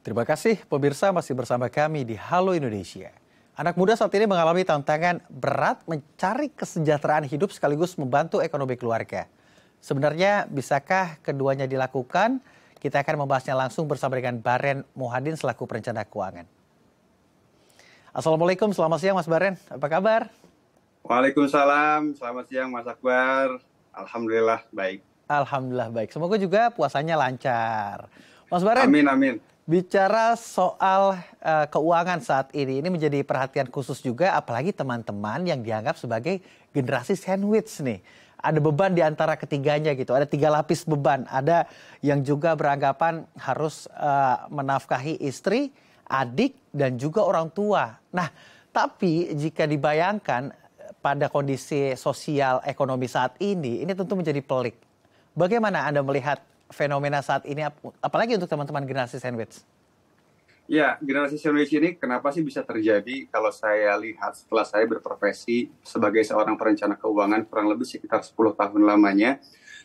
Terima kasih pemirsa masih bersama kami di Halo Indonesia. Anak muda saat ini mengalami tantangan berat mencari kesejahteraan hidup sekaligus membantu ekonomi keluarga. Sebenarnya bisakah keduanya dilakukan? Kita akan membahasnya langsung bersama dengan Baren Muhadin selaku perencana keuangan. Assalamualaikum, selamat siang Mas Baren. Apa kabar? Waalaikumsalam, selamat siang Mas Akbar. Alhamdulillah baik. Alhamdulillah baik. Semoga juga puasanya lancar. Mas Baren. Amin, amin. Bicara soal keuangan saat ini menjadi perhatian khusus juga, apalagi teman-teman yang dianggap sebagai generasi sandwich nih. Ada beban di antara ketiganya gitu, ada 3 lapis beban. Ada yang juga beranggapan harus menafkahi istri, adik, dan juga orang tua. Nah, tapi jika dibayangkan pada kondisi sosial ekonomi saat ini tentu menjadi pelik. Bagaimana Anda melihat fenomena saat ini, apalagi untuk teman-teman generasi sandwich? Ya, generasi sandwich ini kenapa sih bisa terjadi? Kalau saya lihat setelah saya berprofesi sebagai seorang perencana keuangan kurang lebih sekitar 10 tahun lamanya,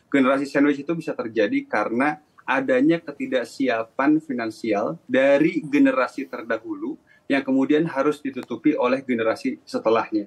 generasi sandwich itu bisa terjadi karena adanya ketidaksiapan finansial dari generasi terdahulu yang kemudian harus ditutupi oleh generasi setelahnya.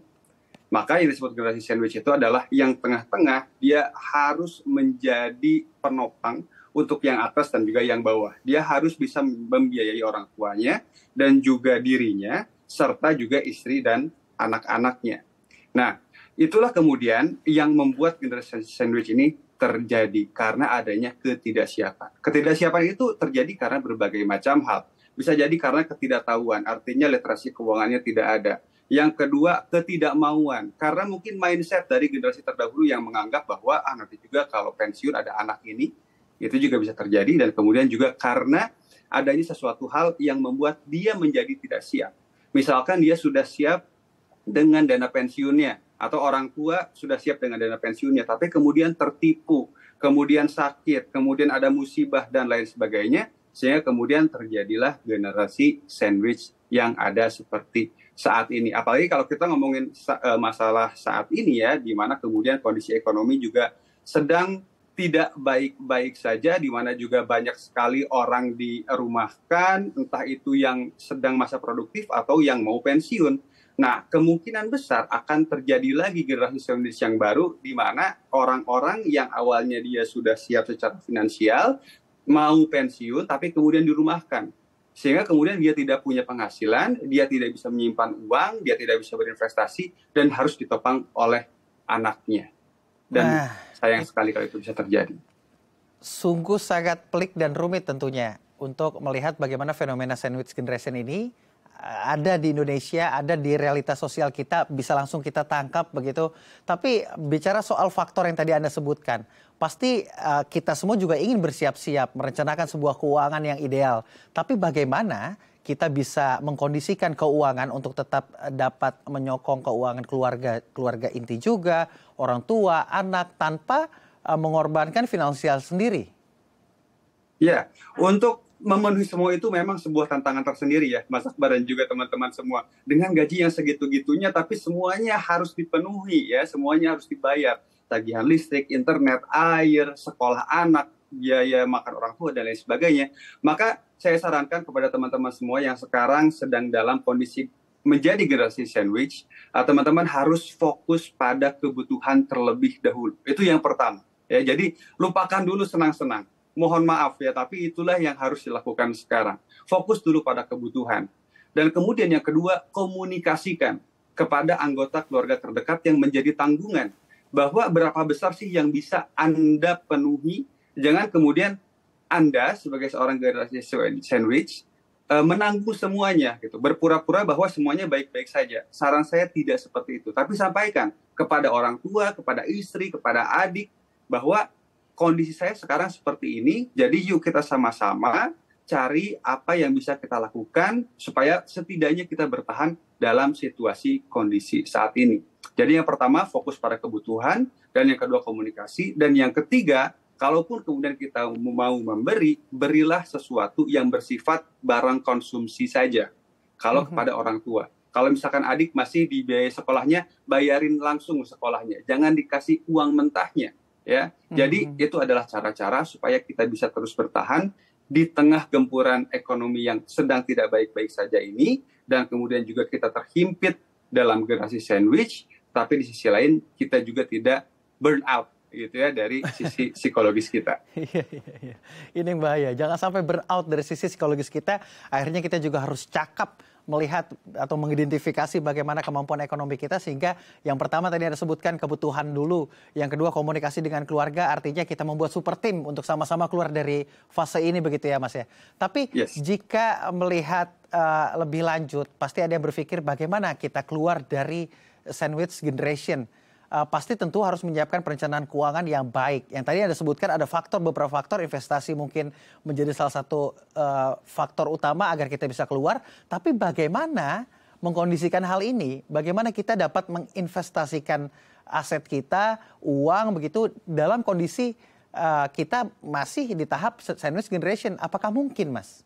Maka yang disebut generasi sandwich itu adalah yang tengah-tengah, dia harus menjadi penopang untuk yang atas dan juga yang bawah. Dia harus bisa membiayai orang tuanya dan juga dirinya, serta juga istri dan anak-anaknya. Nah, itulah kemudian yang membuat generasi sandwich ini terjadi karena adanya ketidaksiapan. Ketidaksiapan itu terjadi karena berbagai macam hal. Bisa jadi karena ketidaktahuan, artinya literasi keuangannya tidak ada. Yang kedua, ketidakmauan. Karena mungkin mindset dari generasi terdahulu yang menganggap bahwa nanti juga kalau pensiun ada anak ini, itu juga bisa terjadi. Dan kemudian juga karena adanya sesuatu hal yang membuat dia menjadi tidak siap. Misalkan dia sudah siap dengan dana pensiunnya, atau orang tua sudah siap dengan dana pensiunnya, tapi kemudian tertipu, kemudian sakit, kemudian ada musibah dan lain sebagainya, sehingga kemudian terjadilah generasi sandwich yang ada seperti saat ini. Apalagi kalau kita ngomongin masalah saat ini ya, di mana kemudian kondisi ekonomi juga sedang tidak baik-baik saja, di mana juga banyak sekali orang dirumahkan, entah itu yang sedang masa produktif atau yang mau pensiun. Nah, kemungkinan besar akan terjadi lagi generasi sandwich yang baru, di mana orang-orang yang awalnya dia sudah siap secara finansial, mau pensiun, tapi kemudian dirumahkan. Sehingga kemudian dia tidak punya penghasilan, dia tidak bisa menyimpan uang, dia tidak bisa berinvestasi, dan harus ditopang oleh anaknya. Dan sayang sekali kalau itu bisa terjadi. Sungguh sangat pelik dan rumit tentunya untuk melihat bagaimana fenomena sandwich generation ini ada di Indonesia, ada di realitas sosial kita, bisa langsung kita tangkap begitu. Tapi bicara soal faktor yang tadi Anda sebutkan, pasti kita semua juga ingin bersiap-siap merencanakan sebuah keuangan yang ideal. Tapi bagaimana kita bisa mengkondisikan keuangan untuk tetap dapat menyokong keuangan keluarga inti juga, orang tua, anak, tanpa mengorbankan finansial sendiri? Ya, untuk memenuhi semua itu memang sebuah tantangan tersendiri ya, Mas Akbar dan juga teman-teman semua. Dengan gaji yang segitu-gitunya, tapi semuanya harus dipenuhi ya, semuanya harus dibayar. Tagihan listrik, internet, air, sekolah anak, biaya makan orang tua, dan lain sebagainya. Maka saya sarankan kepada teman-teman semua yang sekarang sedang dalam kondisi menjadi generasi sandwich, teman-teman harus fokus pada kebutuhan terlebih dahulu. Itu yang pertama. Ya, jadi lupakan dulu senang-senang. Mohon maaf ya, tapi itulah yang harus dilakukan sekarang. Fokus dulu pada kebutuhan. Dan kemudian yang kedua, komunikasikan kepada anggota keluarga terdekat yang menjadi tanggungan. Bahwa berapa besar sih yang bisa Anda penuhi. Jangan kemudian Anda sebagai seorang generasi sandwich menanggung semuanya, gitu. Berpura-pura bahwa semuanya baik-baik saja. Saran saya tidak seperti itu. Tapi sampaikan kepada orang tua, kepada istri, kepada adik, bahwa kondisi saya sekarang seperti ini, jadi yuk kita sama-sama cari apa yang bisa kita lakukan supaya setidaknya kita bertahan dalam situasi kondisi saat ini. Jadi yang pertama fokus pada kebutuhan, dan yang kedua komunikasi, dan yang ketiga, kalaupun kemudian kita mau memberi, berilah sesuatu yang bersifat barang konsumsi saja. Kalau kepada orang tua. Kalau misalkan adik masih dibiayai sekolahnya, bayarin langsung sekolahnya. Jangan dikasih uang mentahnya. Ya, jadi itu adalah cara-cara supaya kita bisa terus bertahan di tengah gempuran ekonomi yang sedang tidak baik-baik saja ini, dan kemudian juga kita terhimpit dalam generasi sandwich, tapi di sisi lain kita juga tidak burn out gitu ya dari sisi psikologis kita. Iya. Ini yang bahaya. Jangan sampai burn out dari sisi psikologis kita. Akhirnya kita juga harus cakap melihat atau mengidentifikasi bagaimana kemampuan ekonomi kita, sehingga yang pertama tadi Anda sebutkan kebutuhan dulu, yang kedua komunikasi dengan keluarga, artinya kita membuat super tim untuk sama-sama keluar dari fase ini begitu ya Mas ya. Tapi jika melihat lebih lanjut, pasti ada yang berpikir bagaimana kita keluar dari sandwich generation. Pasti tentu harus menyiapkan perencanaan keuangan yang baik. Yang tadi Anda sebutkan ada beberapa faktor, investasi mungkin menjadi salah satu faktor utama agar kita bisa keluar. Tapi bagaimana mengkondisikan hal ini? Bagaimana kita dapat menginvestasikan aset kita, uang begitu dalam kondisi kita masih di tahap sandwich generation? Apakah mungkin, Mas?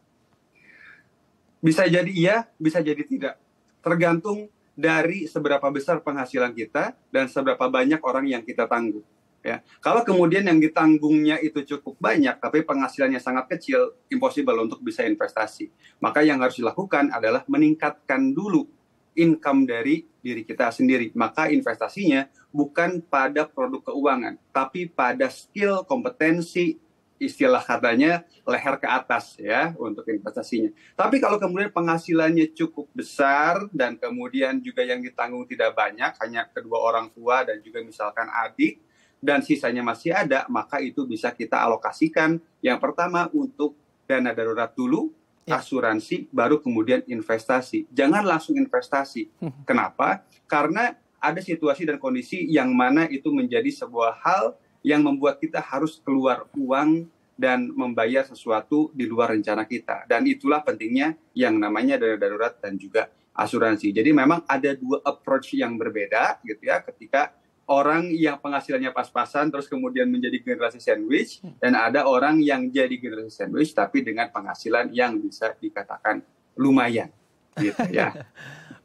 Bisa jadi iya, bisa jadi tidak. Tergantung dari seberapa besar penghasilan kita dan seberapa banyak orang yang kita tanggung. Ya, kalau kemudian yang ditanggungnya itu cukup banyak, tapi penghasilannya sangat kecil, impossible untuk bisa investasi. Maka yang harus dilakukan adalah meningkatkan dulu income dari diri kita sendiri. Maka investasinya bukan pada produk keuangan, tapi pada skill, kompetensi, istilah katanya leher ke atas ya untuk investasinya. Tapi kalau kemudian penghasilannya cukup besar dan kemudian juga yang ditanggung tidak banyak, hanya kedua orang tua dan juga misalkan adik, dan sisanya masih ada, maka itu bisa kita alokasikan yang pertama untuk dana darurat dulu, asuransi, baru kemudian investasi. Jangan langsung investasi. Kenapa? Karena ada situasi dan kondisi yang mana itu menjadi sebuah hal yang membuat kita harus keluar uang dan membayar sesuatu di luar rencana kita. Dan itulah pentingnya yang namanya dana darurat dan juga asuransi. Jadi memang ada dua approach yang berbeda gitu ya, ketika orang yang penghasilannya pas-pasan terus kemudian menjadi generasi sandwich, dan ada orang yang jadi generasi sandwich tapi dengan penghasilan yang bisa dikatakan lumayan gitu ya.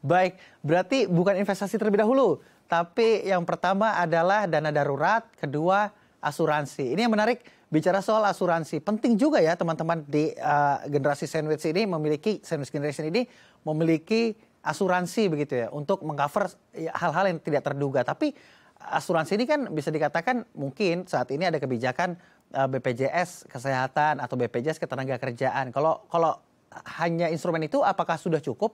Baik, berarti bukan investasi terlebih dahulu, tapi yang pertama adalah dana darurat, kedua asuransi. Ini yang menarik, bicara soal asuransi. Penting juga ya teman-teman di generasi sandwich ini sandwich generation ini memiliki asuransi begitu ya, untuk mengcover hal-hal yang tidak terduga. Tapi asuransi ini kan bisa dikatakan mungkin saat ini ada kebijakan BPJS Kesehatan atau BPJS Ketenagakerjaan. Kalau hanya instrumen itu apakah sudah cukup?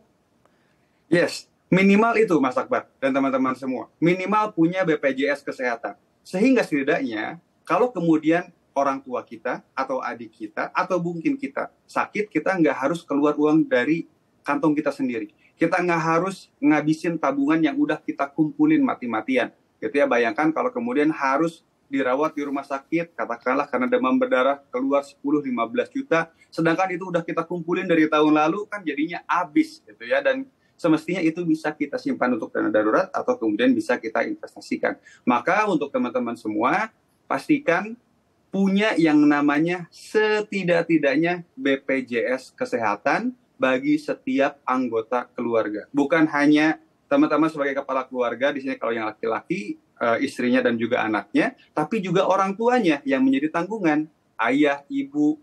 Yes, minimal itu Mas Akbar dan teman-teman semua. Minimal punya BPJS Kesehatan. Sehingga setidaknya kalau kemudian orang tua kita atau adik kita atau mungkin kita sakit, kita nggak harus keluar uang dari kantong kita sendiri. Kita nggak harus ngabisin tabungan yang udah kita kumpulin mati-matian. Gitu ya, bayangkan kalau kemudian harus dirawat di rumah sakit, katakanlah karena demam berdarah keluar 10-15 juta, sedangkan itu udah kita kumpulin dari tahun lalu, kan jadinya habis gitu ya. Dan semestinya itu bisa kita simpan untuk dana darurat atau kemudian bisa kita investasikan. Maka untuk teman-teman semua, pastikan punya yang namanya setidak-tidaknya BPJS Kesehatan bagi setiap anggota keluarga. Bukan hanya teman-teman sebagai kepala keluarga, di sini kalau yang laki-laki, istrinya dan juga anaknya, tapi juga orang tuanya yang menjadi tanggungan. Ayah, ibu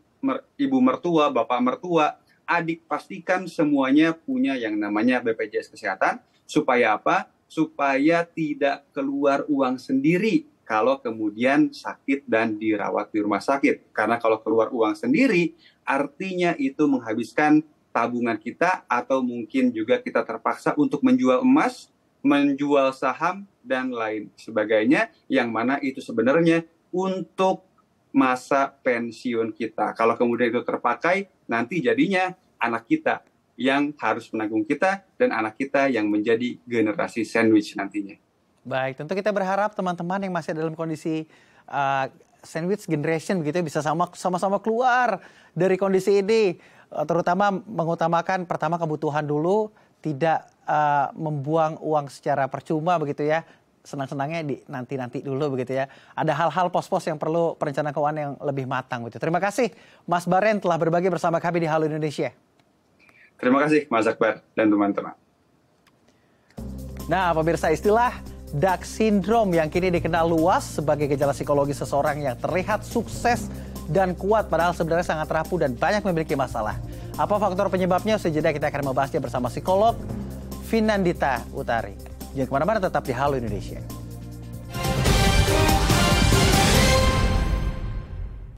mertua, bapak mertua, adik, pastikan semuanya punya yang namanya BPJS Kesehatan. Supaya apa? Supaya tidak keluar uang sendiri kalau kemudian sakit dan dirawat di rumah sakit. Karena kalau keluar uang sendiri, artinya itu menghabiskan tabungan kita, atau mungkin juga kita terpaksa untuk menjual emas, menjual saham, dan lain sebagainya, yang mana itu sebenarnya untuk masa pensiun kita. Kalau kemudian itu terpakai, nanti jadinya anak kita yang harus menanggung kita, dan anak kita yang menjadi generasi sandwich nantinya. Baik, tentu kita berharap teman-teman yang masih dalam kondisi sandwich generation begitu bisa sama-sama keluar dari kondisi ini, terutama mengutamakan pertama kebutuhan dulu, tidak membuang uang secara percuma begitu ya. Senang-senangnya di nanti dulu begitu ya. Ada hal-hal pos-pos yang perlu perencanaan keuangan yang lebih matang gitu. Terima kasih Mas Baren telah berbagi bersama kami di Halo Indonesia. Terima kasih Mas Akbar dan teman-teman. Nah, pemirsa, istilah dark syndrome yang kini dikenal luas sebagai gejala psikologis seseorang yang terlihat sukses dan kuat padahal sebenarnya sangat rapuh dan banyak memiliki masalah. Apa faktor penyebabnya? Usai jeda kita akan membahasnya bersama psikolog Vinandita Utari. Jangan kemana-mana, tetap di Halo Indonesia.